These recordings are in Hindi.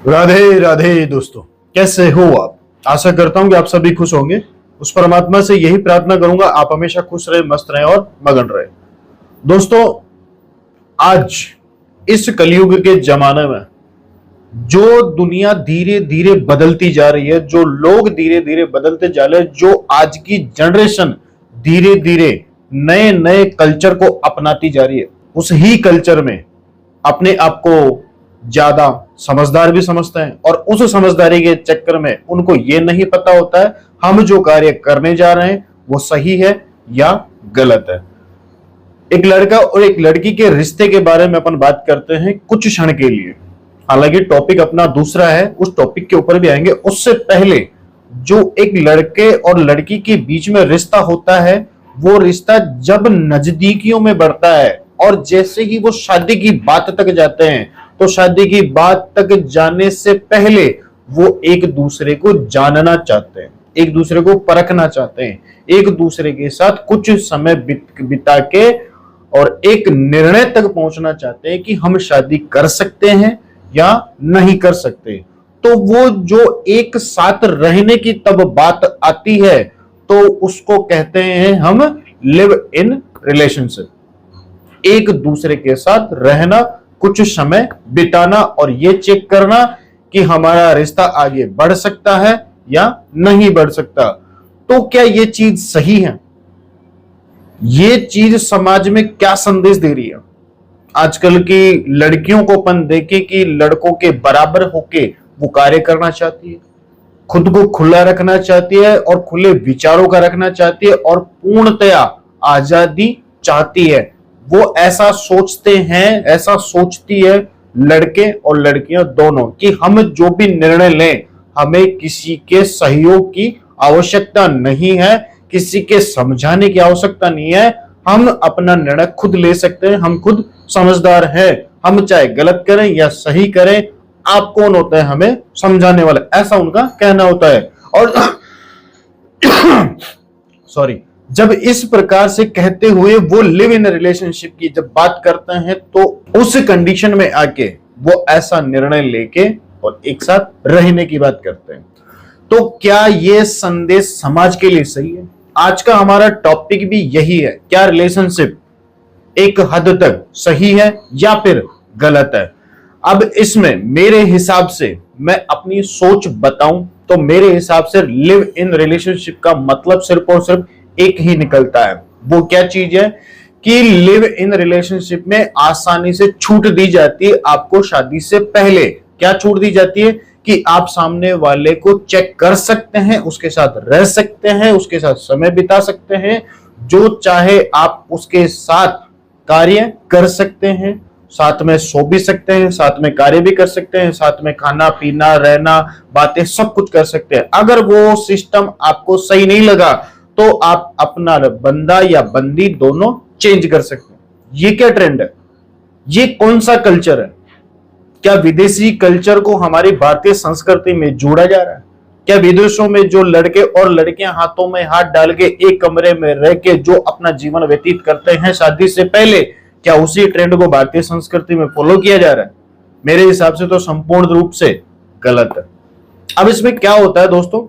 राधे राधे दोस्तों, कैसे हो आप। आशा करता हूं कि आप सभी खुश होंगे। उस परमात्मा से यही प्रार्थना करूंगा आप हमेशा खुश रहे, मस्त रहे और मगन रहे। दोस्तों, आज इस कलयुग के जमाने में जो दुनिया धीरे धीरे बदलती जा रही है, जो लोग धीरे धीरे बदलते जा रहे हैं, जो आज की जनरेशन धीरे धीरे नए नए कल्चर को अपनाती जा रही है, उस ही कल्चर में अपने आप को ज्यादा समझदार भी समझते हैं और उस समझदारी के चक्कर में उनको यह नहीं पता होता है हम जो कार्य करने जा रहे हैं वो सही है या गलत है। एक लड़का और एक लड़की के रिश्ते के बारे में अपन बात करते हैं कुछ क्षण के लिए। हालांकि टॉपिक अपना दूसरा है, उस टॉपिक के ऊपर भी आएंगे। उससे पहले जो एक लड़के और लड़की के बीच में रिश्ता होता है, वो रिश्ता जब नजदीकियों में बढ़ता है और जैसे ही वो शादी की बात तक जाते हैं, तो शादी की बात तक जाने से पहले वो एक दूसरे को जानना चाहते हैं, एक दूसरे को परखना चाहते हैं, एक दूसरे के साथ कुछ समय बिता के और एक निर्णय तक पहुंचना चाहते हैं कि हम शादी कर सकते हैं या नहीं कर सकते। तो वो जो एक साथ रहने की तब बात आती है तो उसको कहते हैं हम लिव इन रिलेशनशिप। एक दूसरे के साथ रहना, कुछ समय बिताना और ये चेक करना कि हमारा रिश्ता आगे बढ़ सकता है या नहीं बढ़ सकता। तो क्या ये चीज सही है? ये चीज समाज में क्या संदेश दे रही है? आजकल की लड़कियों को अपन देखे कि लड़कों के बराबर होके वो कार्य करना चाहती है, खुद को खुला रखना चाहती है और खुले विचारों का रखना चाहती है और पूर्णतया आजादी चाहती है। वो ऐसा सोचते हैं, ऐसा सोचती है लड़के और लड़कियां दोनों कि हम जो भी निर्णय लें हमें किसी के सहयोग की आवश्यकता नहीं है, किसी के समझाने की आवश्यकता नहीं है। हम अपना निर्णय खुद ले सकते हैं, हम खुद समझदार हैं। हम चाहे गलत करें या सही करें, आप कौन होते हैं हमें समझाने वाला, ऐसा उनका कहना होता है। और सॉरी, जब इस प्रकार से कहते हुए वो लिव इन रिलेशनशिप की जब बात करते हैं तो उस कंडीशन में आके वो ऐसा निर्णय लेके और एक साथ रहने की बात करते हैं। तो क्या ये संदेश समाज के लिए सही है? आज का हमारा टॉपिक भी यही है, क्या रिलेशनशिप एक हद तक सही है या फिर गलत है? अब इसमें मेरे हिसाब से मैं अपनी सोच बताऊं तो मेरे हिसाब से लिव इन रिलेशनशिप का मतलब सिर्फ और सिर्फ एक ही निकलता है। वो क्या चीज है कि लिव इन रिलेशनशिप में आसानी से छूट दी जाती है आपको शादी से पहले। क्या छूट दी जाती है कि आप सामने वाले को चेक कर सकते हैं, उसके साथ रह सकते हैं, उसके साथ समय बिता सकते हैं, जो चाहे आप उसके साथ कार्य कर सकते हैं, साथ में सो भी सकते हैं, साथ में कार्य भी कर सकते हैं, साथ में खाना पीना रहना बातें सब कुछ कर सकते हैं। अगर वो सिस्टम आपको सही नहीं लगा तो आप अपना बंदा या बंदी दोनों चेंज कर सकते हैं। ये क्या ट्रेंड है? ये कौन सा कल्चर है? क्या विदेशी कल्चर को हमारी भारतीय संस्कृति में जोड़ा जा रहा है? क्या विदेशों में जो लड़के और लड़कियां हाथों में हाथ डाल के एक कमरे में रह के जो अपना जीवन व्यतीत करते हैं शादी से पहले, क्या उसी ट्रेंड को भारतीय संस्कृति में फॉलो किया जा रहा है? मेरे हिसाब से तो संपूर्ण रूप से गलत है। अब इसमें क्या होता है दोस्तों,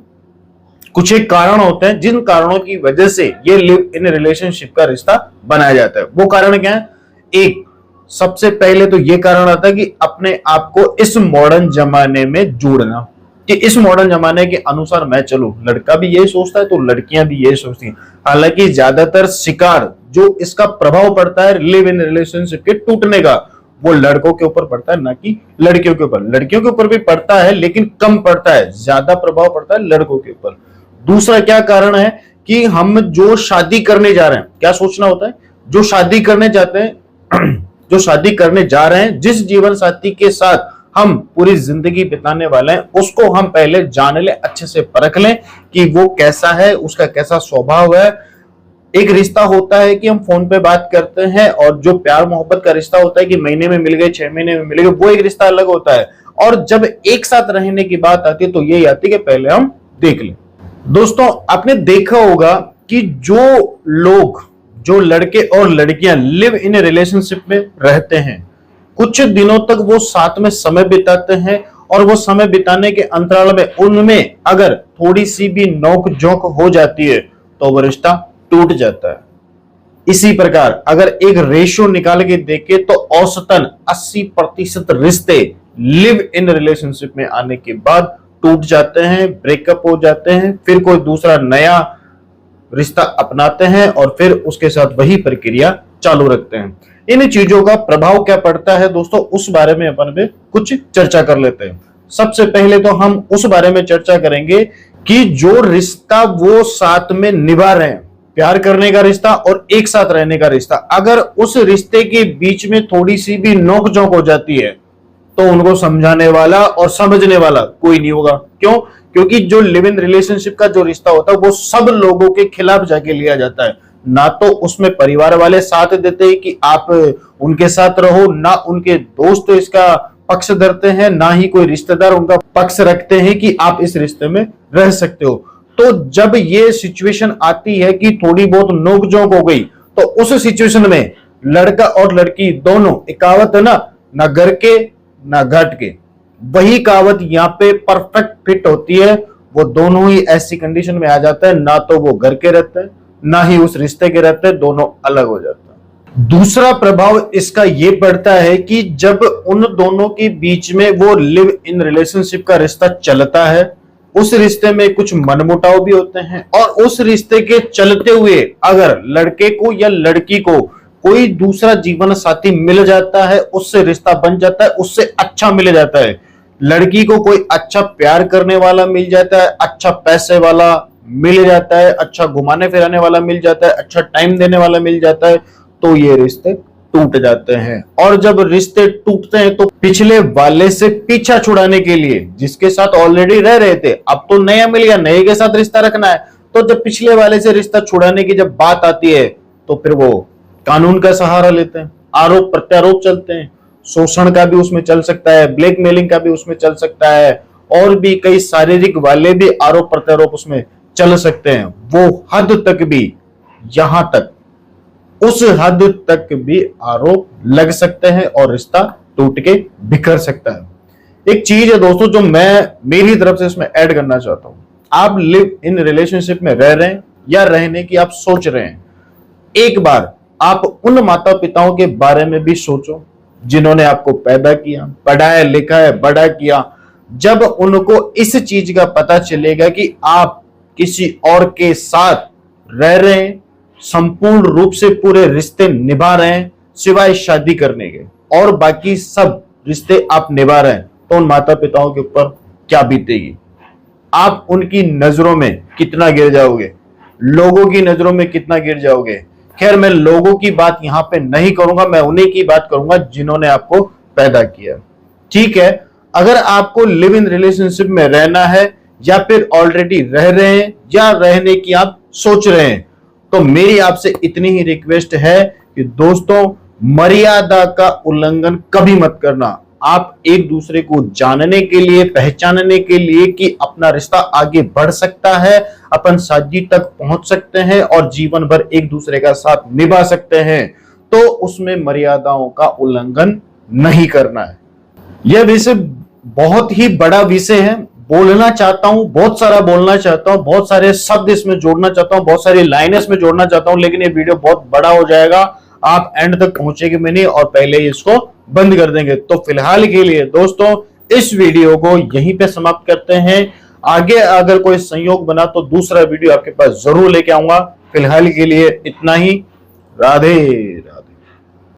कुछ एक कारण होते हैं जिन कारणों की वजह से ये लिव इन रिलेशनशिप का रिश्ता बनाया जाता है। वो कारण क्या है? एक सबसे पहले तो ये कारण आता है कि अपने आप को इस मॉडर्न जमाने में जोड़ना, कि इस मॉडर्न जमाने के अनुसार मैं चलूं। लड़का भी यही सोचता है तो लड़कियां भी यही सोचती हैं। हालांकि ज्यादातर शिकार जो इसका प्रभाव पड़ता है लिव इन रिलेशनशिप के टूटने का, वो लड़कों के ऊपर पड़ता है, ना कि लड़कियों के ऊपर। लड़कियों के ऊपर भी पड़ता है लेकिन कम पड़ता है, ज्यादा प्रभाव पड़ता है लड़कों के ऊपर। दूसरा क्या कारण है कि हम जो शादी करने जा रहे हैं, क्या सोचना होता है, जो शादी करने जाते हैं जो शादी करने जा रहे हैं, जिस जीवन साथी के साथ हम पूरी जिंदगी बिताने वाले हैं, उसको हम पहले जान लें, अच्छे से परख लें कि वो कैसा है, उसका कैसा स्वभाव है। एक रिश्ता होता है कि हम फोन पे बात करते हैं और जो प्यार मोहब्बत का रिश्ता होता है कि महीने में मिल गए, 6 महीने में मिल गए, वो एक रिश्ता अलग होता है। और जब एक साथ रहने की बात आती है तो यही आती है कि पहले हम देख लें। दोस्तों, आपने देखा होगा कि जो लड़के और लड़कियां लिव इन रिलेशनशिप में रहते हैं, कुछ दिनों तक वो साथ में समय बिताते हैं और वो समय बिताने के अंतराल में उनमें अगर थोड़ी सी भी नोक झोंक हो जाती है तो वो रिश्ता टूट जाता है। इसी प्रकार अगर एक रेशियो निकाल के देखे तो औसतन 80% रिश्ते लिव इन रिलेशनशिप में आने के बाद टूट जाते हैं, ब्रेकअप हो जाते हैं, फिर कोई दूसरा नया रिश्ता अपनाते हैं और फिर उसके साथ वही प्रक्रिया चालू रखते हैं। इन चीजों का प्रभाव क्या पड़ता है दोस्तों, उस बारे में अपन भी कुछ चर्चा कर लेते हैं। सबसे पहले तो हम उस बारे में चर्चा करेंगे कि जो रिश्ता वो साथ में निभा रहे हैं, प्यार करने का रिश्ता और एक साथ रहने का रिश्ता, अगर उस रिश्ते के बीच में थोड़ी सी भी नोकझोंक हो जाती है तो उनको समझाने वाला और समझने वाला कोई नहीं होगा। क्यों? क्योंकि जो लिव इन रिलेशनशिप का जो रिश्ता होता है वो सब लोगों के खिलाफ जाके लिया जाता है। ना तो उसमें परिवार वाले साथ देते हैं कि आप उनके साथ रहो, ना उनके दोस्त इसका पक्ष धरते हैं, ना ही कोई रिश्तेदार उनका पक्ष रखते हैं कि आप इस रिश्ते में रह सकते हो। तो जब ये सिचुएशन आती है कि थोड़ी बहुत नोकझोंक हो गई तो उस सिचुएशन में लड़का और लड़की दोनों, एक कहावत है ना घर के ना घाट के, वही कहावत यहाँ पे परफेक्ट फिट होती है। वो दोनों ही ऐसी कंडीशन में आ जाता है, ना तो वो घर के रहते हैं ना ही उस रिश्ते के रहते हैं, दोनों अलग हो जाते हैं। दूसरा प्रभाव इसका ये पड़ता है कि जब उन दोनों के बीच में वो लिव इन रिलेशनशिप का रिश्ता चलता है, उस रिश्ते में कुछ मनमुटाव भी होते हैं और उस रिश्ते के चलते हुए अगर लड़के को या लड़की को कोई दूसरा जीवन साथी मिल जाता है, उससे रिश्ता बन जाता है, उससे अच्छा मिल जाता है, लड़की को कोई अच्छा प्यार करने वाला मिल जाता है, अच्छा पैसे वाला मिल जाता है, अच्छा घुमाने फिराने वाला मिल जाता है, अच्छा टाइम देने वाला मिल जाता है, तो ये रिश्ते टूट जाते हैं। और जब रिश्ते टूटते हैं तो पिछले वाले से पीछा छुड़ाने के लिए, जिसके साथ ऑलरेडी रह रहे थे, अब तो नया मिल गया, नए के साथ रिश्ता रखना है, तो जब पिछले वाले से रिश्ता छुड़ाने की जब बात आती है तो फिर वो कानून का सहारा लेते हैं, आरोप प्रत्यारोप चलते हैं, शोषण का भी उसमें चल सकता है, ब्लैकमेलिंग का भी उसमें चल सकता है, और भी कई शारीरिक वाले भी आरोप प्रत्यारोप उसमें चल सकते हैं। वो हद तक भी, यहां तक उस हद तक भी आरोप लग सकते हैं और रिश्ता टूट के बिखर सकता है। एक चीज है दोस्तों जो मैं मेरी तरफ से इसमें ऐड करना चाहता हूं, आप लिव इन रिलेशनशिप में रह रहे हैं या रहने की आप सोच रहे हैं, एक बार आप उन माता पिताओं के बारे में भी सोचो जिन्होंने आपको पैदा किया, पढ़ाया लिखाया, बड़ा किया। जब उनको इस चीज का पता चलेगा कि आप किसी और के साथ रह रहे हैं, संपूर्ण रूप से पूरे रिश्ते निभा रहे हैं सिवाय शादी करने के, और बाकी सब रिश्ते आप निभा रहे हैं, तो उन माता पिताओं के ऊपर क्या बीतेगी? आप उनकी नजरों में कितना गिर जाओगे, लोगों की नजरों में कितना गिर जाओगे। खैर, मैं लोगों की बात यहां पे नहीं करूंगा, मैं उन्हीं की बात करूंगा जिन्होंने आपको पैदा किया। ठीक है, अगर आपको लिव इन रिलेशनशिप में रहना है या फिर ऑलरेडी रह रहे हैं या रहने की आप सोच रहे हैं, तो मेरी आपसे इतनी ही रिक्वेस्ट है कि दोस्तों, मर्यादा का उल्लंघन कभी मत करना। आप एक दूसरे को जानने के लिए, पहचानने के लिए कि अपना रिश्ता आगे बढ़ सकता है, अपन शादी तक पहुंच सकते हैं और जीवन भर एक दूसरे का साथ निभा सकते हैं, तो उसमें मर्यादाओं का उल्लंघन नहीं करना है। यह विषय बहुत ही बड़ा विषय है, बोलना चाहता हूं, बहुत सारा बोलना चाहता हूं, बहुत सारे शब्द इसमें जोड़ना चाहता हूं, बहुत सारी लाइनें इसमें जोड़ना चाहता हूं, लेकिन ये वीडियो बहुत बड़ा हो जाएगा, आप एंड तक पहुंचेंगे भी नहीं और पहले ही इसको बंद कर देंगे। तो फिलहाल के लिए दोस्तों इस वीडियो को यहीं पे समाप्त करते हैं। आगे अगर कोई संयोग बना तो दूसरा वीडियो आपके पास जरूर लेके आऊंगा। फिलहाल के लिए इतना ही। राधे।